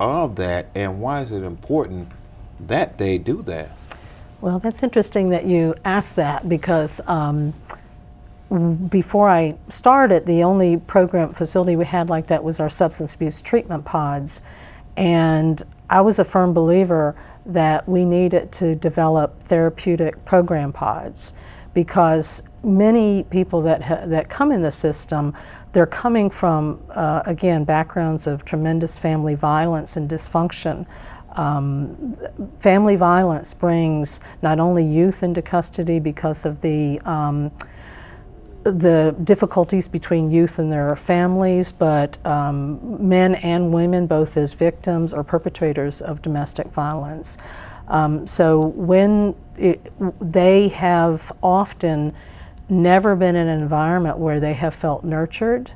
of that, and why is it important that they do that? Well, that's interesting that you asked that, because before I started, the only program facility we had like that was our substance abuse treatment pods. And I was a firm believer that we needed to develop therapeutic program pods, because many people that come in the system, they're coming from, again, backgrounds of tremendous family violence and dysfunction. Family violence brings not only youth into custody because of the difficulties between youth and their families, but men and women, both as victims or perpetrators of domestic violence. So when they have often never been in an environment where they have felt nurtured,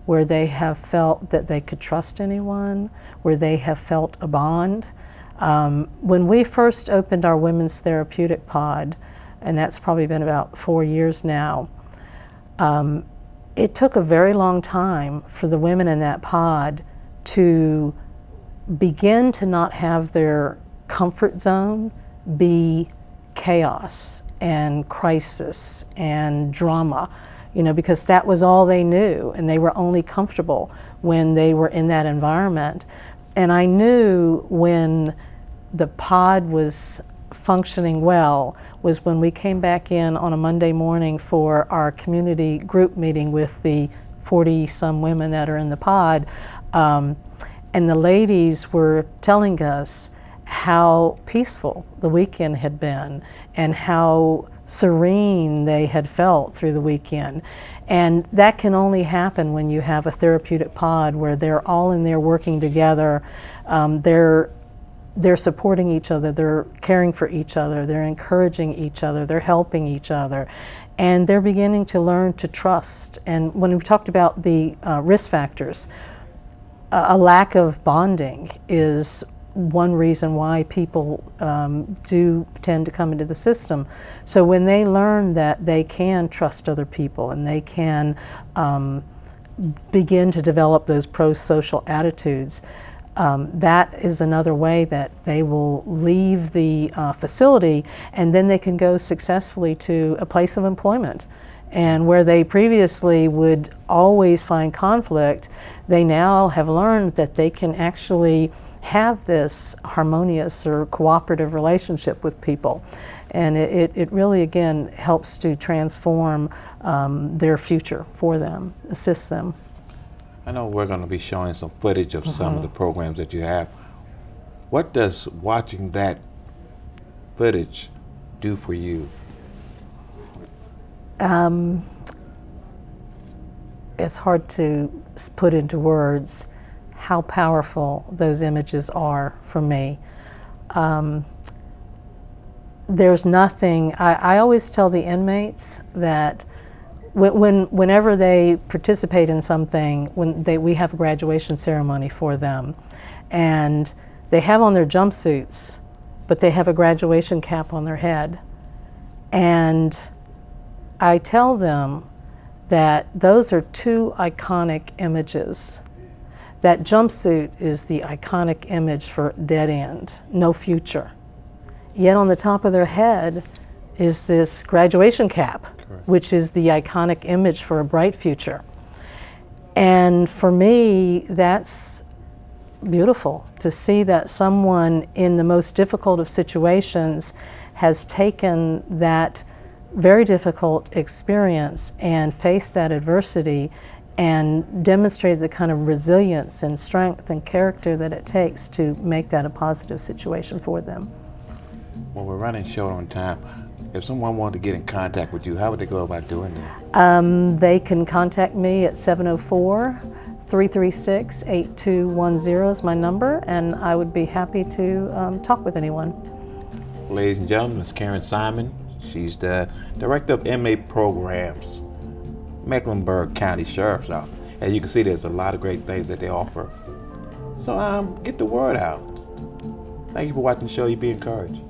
where they have felt that they could trust anyone, where they have felt a bond. When we first opened our women's therapeutic pod, and that's probably been about 4 years now, it took a very long time for the women in that pod to begin to not have their comfort zone be chaos and crisis and drama, because that was all they knew, and they were only comfortable when they were in that environment. And I knew when the pod was functioning well was when we came back in on a Monday morning for our community group meeting with the 40-some women that are in the pod, and the ladies were telling us how peaceful the weekend had been and how serene they had felt through the weekend. And that can only happen when you have a therapeutic pod where they're all in there working together. They're supporting each other, they're caring for each other, they're encouraging each other, they're helping each other, and they're beginning to learn to trust. And when we talked about the risk factors, a lack of bonding is one reason why people do tend to come into the system. So when they learn that they can trust other people and they can begin to develop those pro-social attitudes, that is another way that they will leave the facility, and then they can go successfully to a place of employment. And where they previously would always find conflict, they now have learned that they can actually have this harmonious or cooperative relationship with people. And it really, again, helps to transform their future for them, assist them. I know we're going to be showing some footage of some of the programs that you have. What does watching that footage do for you? It's hard to put into words how powerful those images are for me. There's nothing, I always tell the inmates that whenever they participate in something, we have a graduation ceremony for them, and they have on their jumpsuits, but they have a graduation cap on their head. And I tell them that those are two iconic images. That jumpsuit is the iconic image for dead end, no future. Yet on the top of their head is this graduation cap, correct, which is the iconic image for a bright future. And for me, that's beautiful to see that someone in the most difficult of situations has taken that very difficult experience and faced that adversity and demonstrated the kind of resilience and strength and character that it takes to make that a positive situation for them. Well, we're running short on time. If someone wanted to get in contact with you, how would they go about doing that? They can contact me at 704-336-8210 is my number, and I would be happy to talk with anyone. Ladies and gentlemen, Ms. Karen Simon. She's the Director of Inmate Programs, Mecklenburg County Sheriff's Office. As you can see, there's a lot of great things that they offer. So get the word out. Thank you for watching the show. You be encouraged.